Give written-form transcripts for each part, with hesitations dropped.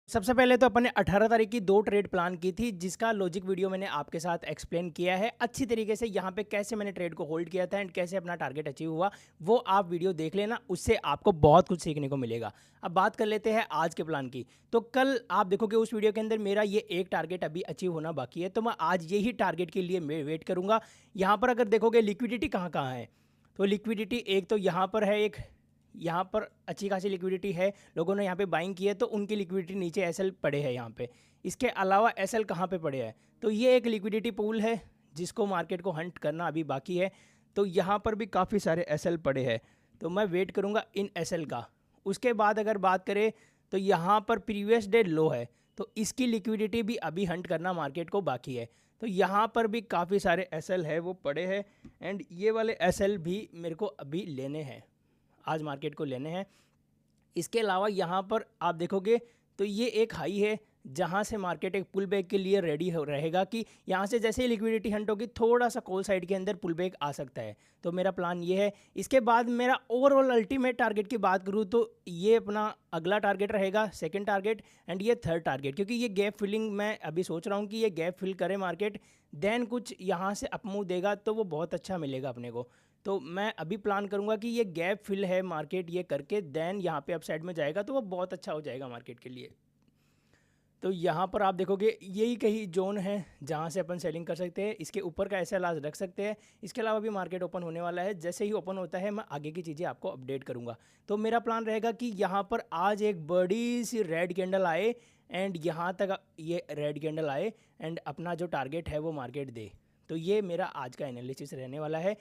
सबसे पहले तो अपन ने 18 तारीख की 2 ट्रेड प्लान की थी, जिसका लॉजिक वीडियो मैंने आपके साथ एक्सप्लेन किया है अच्छी तरीके से। यहाँ पे कैसे मैंने ट्रेड को होल्ड किया था एंड कैसे अपना टारगेट अचीव हुआ, वो आप वीडियो देख लेना, उससे आपको बहुत कुछ सीखने को मिलेगा। अब बात कर लेते हैं आज के प्लान की। तो कल आप देखोगे उस वीडियो के अंदर मेरा ये एक टारगेट अभी अचीव होना बाकी है, तो मैं आज यही टारगेट के लिए मैं वेट करूँगा। यहाँ पर अगर देखोगे लिक्विडिटी कहाँ कहाँ है, तो लिक्विडिटी एक तो यहाँ पर है, एक यहाँ पर अच्छी खासी लिक्विडिटी है, लोगों ने यहाँ पे बाइंग की है तो उनकी लिक्विडिटी नीचे एसएल पड़े हैं यहाँ पे। इसके अलावा एसएल कहाँ पे पड़े हैं, तो ये एक लिक्विडिटी पूल है जिसको मार्केट को हंट करना अभी बाकी है। तो यहाँ पर भी काफ़ी सारे एसएल पड़े हैं, तो मैं वेट करूँगा इन एसएल का। उसके बाद अगर बात करें तो यहाँ पर प्रीवियस डे लो है, तो इसकी लिक्विडिटी भी अभी हंट करना मार्केट को बाकी है। तो यहाँ पर भी काफ़ी सारे एसएल है वो पड़े हैं एंड ये वाले एसएल भी मेरे को अभी लेने हैं, आज मार्केट को लेने हैं। इसके अलावा यहाँ पर आप देखोगे तो ये एक हाई है जहाँ से मार्केट एक पुल बैक के लिए रेडी हो रहेगा कि यहाँ से जैसे ही लिक्विडिटी हंट होगी थोड़ा सा कॉल साइड के अंदर पुल बैक आ सकता है। तो मेरा प्लान ये है। इसके बाद मेरा ओवरऑल अल्टीमेट टारगेट की बात करूँ तो ये अपना अगला टारगेट रहेगा, सेकंड टारगेट एंड ये थर्ड टारगेट, क्योंकि ये गैप फिलिंग मैं अभी सोच रहा हूँ कि ये गैप फिल करे मार्केट, देन कुछ यहाँ से अपमूव देगा तो वो बहुत अच्छा मिलेगा अपने को। तो मैं अभी प्लान करूंगा कि ये गैप फिल है मार्केट, ये करके देन यहाँ पे अपसाइड में जाएगा तो वो बहुत अच्छा हो जाएगा मार्केट के लिए। तो यहाँ पर आप देखोगे यही कहीं जोन है जहाँ से अपन सेलिंग कर सकते हैं, इसके ऊपर का ऐसा लाज रख सकते हैं। इसके अलावा भी मार्केट ओपन होने वाला है, जैसे ही ओपन होता है मैं आगे की चीज़ें आपको अपडेट करूँगा। तो मेरा प्लान रहेगा कि यहाँ पर आज एक बड़ी सी रेड कैंडल आए एंड यहाँ तक ये रेड कैंडल आए एंड अपना जो टारगेट है वो मार्केट दे। तो ये मेरा आज का एनालिसिस रहने वाला है।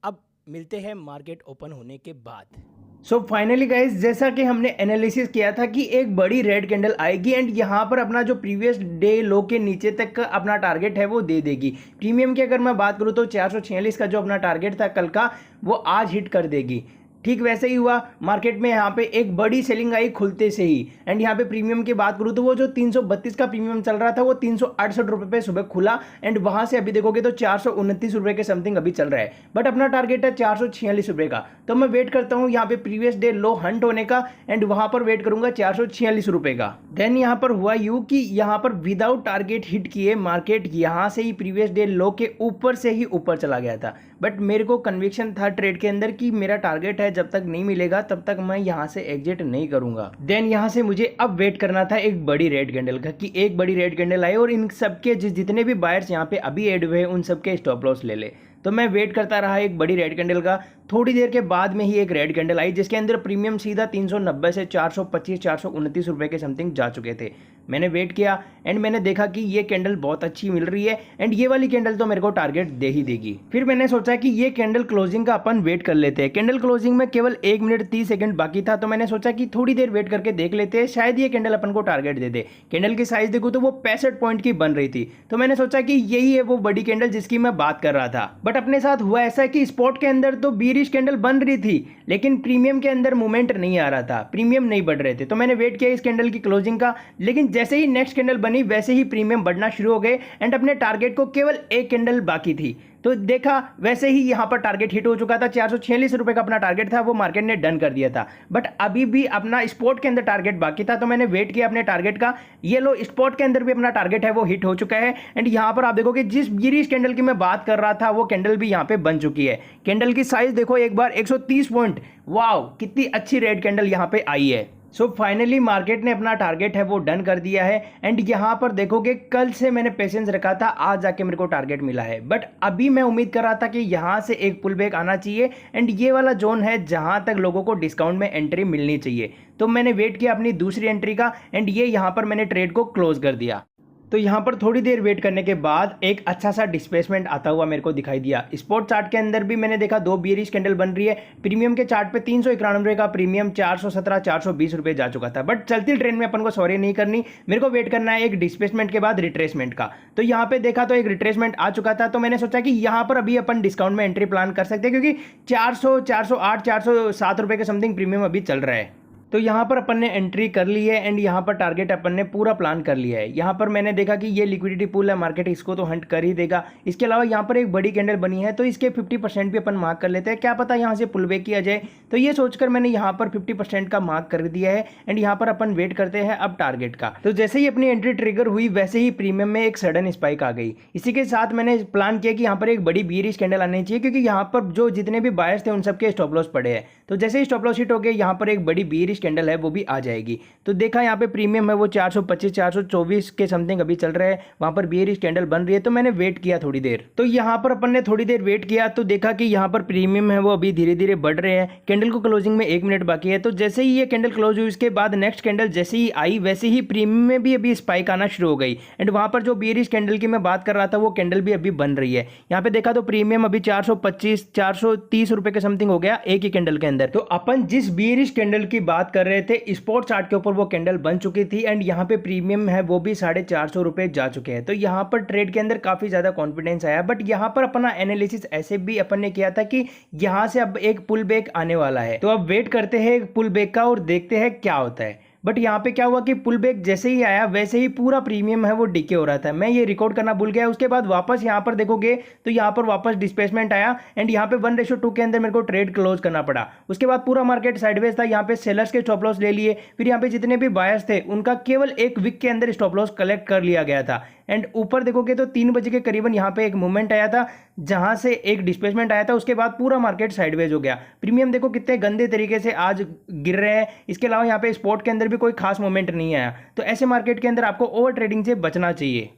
अब मिलते हैं मार्केट ओपन होने के बाद। सो फाइनली गाइस, जैसा कि हमने एनालिसिस किया था कि एक बड़ी रेड कैंडल आएगी एंड यहाँ पर अपना जो प्रीवियस डे लो के नीचे तक का अपना टारगेट है वो दे देगी। प्रीमियम की अगर मैं बात करूँ तो 446 का जो अपना टारगेट था कल का, वो आज हिट कर देगी। ठीक वैसे ही हुआ, मार्केट में यहाँ पे एक बड़ी सेलिंग आई खुलते से ही। एंड यहाँ पे प्रीमियम की बात करूँ तो वो जो 332 का प्रीमियम चल रहा था वो 368 रुपये पे सुबह खुला एंड वहाँ से अभी देखोगे तो 429 रुपये के समथिंग अभी चल रहा है, बट अपना टारगेट है 446 रुपये का। तो मैं वेट करता हूँ यहाँ पे प्रीवियस डे लो हंट होने का एंड वहाँ पर वेट करूंगा 446 रुपये का। देन यहाँ पर हुआ यूँ कि यहाँ पर विदाउट टारगेट हिट किए मार्केट यहाँ से ही प्रीवियस डे लो के ऊपर से ही ऊपर चला गया था, बट मेरे को कन्विक्शन था ट्रेड के अंदर कि मेरा टारगेट है जब तक नहीं मिलेगा तब तक मैं यहाँ से एग्जिट नहीं करूंगा। देन यहाँ से मुझे अब वेट करना था एक बड़ी रेड कैंडल का, कि एक बड़ी रेड कैंडल आए और इन सबके जितने भी बायर्स यहाँ पे अभी ऐड हुए उन सबके स्टॉप लॉस ले ले। तो मैं वेट करता रहा एक बड़ी रेड कैंडल का। थोड़ी देर के बाद में ही एक रेड कैंडल आई जिसके अंदर प्रीमियम सीधा 390 से 425 429 रुपए के समथिंग जा चुके थे। मैंने वेट किया एंड मैंने देखा कि ये कैंडल बहुत अच्छी मिल रही है एंड ये वाली कैंडल तो मेरे को टारगेट दे ही देगी। फिर मैंने सोचा कि ये कैंडल क्लोजिंग का अपन वेट कर लेते हैं। कैंडल क्लोजिंग में केवल 1 मिनट 30 सेकंड बाकी था, तो मैंने सोचा कि थोड़ी देर वेट करके देख लेते हैं, शायद ये कैंडल अपन को टारगेट दे दे। कैंडल की साइज देखो तो वो 65 पॉइंट की बन रही थी, तो मैंने सोचा कि यही है वो बड़ी कैंडल जिसकी मैं बात कर रहा था। बट अपने साथ हुआ ऐसा कि स्पॉट के अंदर तो बीरिश कैंडल बन रही थी लेकिन प्रीमियम के अंदर मूवमेंट नहीं आ रहा था, प्रीमियम नहीं बढ़ रहे थे। तो मैंने वेट किया इस कैंडल की क्लोजिंग का, लेकिन जैसे ही नेक्स्ट कैंडल बनी वैसे ही प्रीमियम बढ़ना शुरू हो गए एंड अपने टारगेट को केवल एक कैंडल बाकी थी। तो देखा वैसे ही यहाँ पर टारगेट हिट हो चुका था, 446 रुपए का अपना टारगेट था वो मार्केट ने डन कर दिया था। बट अभी भी अपना स्पॉट के अंदर टारगेट बाकी था, तो मैंने वेट किया अपने टारगेट का। ये लो स्पॉट के अंदर भी अपना टारगेट है वो हिट हो चुका है एंड यहाँ पर आप देखोगे जिस गिरीश कैंडल की मैं बात कर रहा था वो कैंडल भी यहाँ पे बन चुकी है। कैंडल की साइज देखो एक बार, 130 पॉइंट, वाओ कितनी अच्छी रेड कैंडल यहाँ पे आई है। सो फाइनली मार्केट ने अपना टारगेट है वो डन कर दिया है एंड यहाँ पर देखोगे कल से मैंने पेशेंस रखा था, आज जाके मेरे को टारगेट मिला है। बट अभी मैं उम्मीद कर रहा था कि यहाँ से एक पुल बैक आना चाहिए एंड ये वाला जोन है जहाँ तक लोगों को डिस्काउंट में एंट्री मिलनी चाहिए। तो मैंने वेट किया अपनी दूसरी एंट्री का एंड ये यहाँ पर मैंने ट्रेड को क्लोज कर दिया। तो यहाँ पर थोड़ी देर वेट करने के बाद एक अच्छा सा डिस्प्लेसमेंट आता हुआ मेरे को दिखाई दिया। स्पॉट चार्ट के अंदर भी मैंने देखा 2 बियरिश कैंडल बन रही है। प्रीमियम के चार्ट पे 391 का प्रीमियम 417 420 रुपये जा चुका था, बट चलती ट्रेन में अपन को सॉरी नहीं करनी, मेरे को वेट करना है एक डिस्प्लेसमेंट के बाद रिट्रेसमेंट का। तो यहाँ पे देखा तो एक रिट्रेसमेंट आ चुका था, तो मैंने सोचा कि यहाँ पर अभी अपन डिस्काउंट में एंट्री प्लान कर सकते हैं क्योंकि 400 408 407 रुपये के समथिंग प्रीमियम अभी चल रहा है। तो यहाँ पर अपन ने एंट्री कर ली है एंड यहाँ पर टारगेट अपन ने पूरा प्लान कर लिया है। यहाँ पर मैंने देखा कि ये लिक्विडिटी पूल है, मार्केट इसको तो हंट कर ही देगा। इसके अलावा यहाँ पर एक बड़ी कैंडल बनी है तो इसके 50% भी अपन मार्क कर लेते हैं, क्या पता यहाँ से पुल बैक किया जाए। तो ये सोचकर मैंने यहाँ पर 50% का मार्क कर दिया है एंड यहाँ पर अपन वेट करते हैं अब टारगेट का। तो जैसे ही अपनी एंट्री ट्रिगर हुई वैसे ही प्रीमियम में एक सडन स्पाइक आ गई। इसी के साथ मैंने प्लान किया कि यहाँ पर एक बड़ी बीयरिश कैंडल आनी चाहिए, क्योंकि यहाँ पर जो जितने भी बायर्स थे उन सबके स्टॉप लॉस पड़े हैं। तो जैसे ही स्टॉप लॉस हिट हो गए यहाँ पर एक बड़ी बीयरिश कैंडल है वो भी आ जाएगी। तो देखा यहाँ पे प्रीमियम है वो 425 424 के समथिंग अभी चल रहा है, वहां पर बीयरिश कैंडल बन रही है। तो मैंने वेट किया थोड़ी देर, तो यहाँ पर अपन ने थोड़ी देर वेट किया तो देखा कि यहाँ पर प्रीमियम है वो अभी धीरे धीरे बढ़ रहे हैं। कैंडल को क्लोजिंग में 1 मिनट बाकी है। तो जैसे ही ये कैंडल क्लोज हुई उसके बाद नेक्स्ट कैंडल जैसे ही आई वैसे ही प्रीमियम में भी अभी स्पाइक आना शुरू हो गई एंड वहां पर जो बीयरिश कैंडल की मैं बात कर रहा था वो कैंडल भी अभी बन रही है। यहाँ पे देखा तो प्रीमियम अभी 425 430 रुपए के समथिंग हो गया एक ही कैंडल के अंदर। तो अपन जिस बीयरिश कैंडल की बात कर रहे थे स्पॉट चार्ट के ऊपर वो कैंडल बन चुकी थी एंड यहाँ पे प्रीमियम है वो भी 450 रुपए जा चुके हैं। तो यहाँ पर ट्रेड के अंदर काफी ज्यादा कॉन्फिडेंस आया। बट यहाँ पर अपना एनालिसिस ऐसे भी अपन ने किया था कि यहाँ से अब एक पुल बैक आने वाला है, तो अब वेट करते हैं पुल बैक का और देखते हैं क्या होता है। बट यहाँ पे क्या हुआ कि पुल बैक जैसे ही आया वैसे ही पूरा प्रीमियम है वो डिके हो रहा था। मैं ये रिकॉर्ड करना भूल गया। उसके बाद वापस यहाँ पर देखोगे तो यहाँ पर वापस डिस्प्लेसमेंट आया एंड यहाँ पे 1:2 के अंदर मेरे को ट्रेड क्लोज करना पड़ा। उसके बाद पूरा मार्केट साइडवेज था। यहाँ पे सेलर्स के स्टॉप लॉस ले लिए, फिर यहाँ पे जितने भी बायर्स थे उनका केवल 1 वीक के अंदर स्टॉप लॉस कलेक्ट कर लिया गया था। एंड ऊपर देखोगे तो 3 बजे के करीबन यहाँ पे एक मूवमेंट आया था जहां से एक डिस्प्लेसमेंट आया था। उसके बाद पूरा मार्केट साइडवेज हो गया। प्रीमियम देखो कितने गंदे तरीके से आज गिर रहे हैं। इसके अलावा यहाँ पे स्पॉट के अंदर भी कोई खास मूवमेंट नहीं आया। तो ऐसे मार्केट के अंदर आपको ओवर ट्रेडिंग से बचना चाहिए।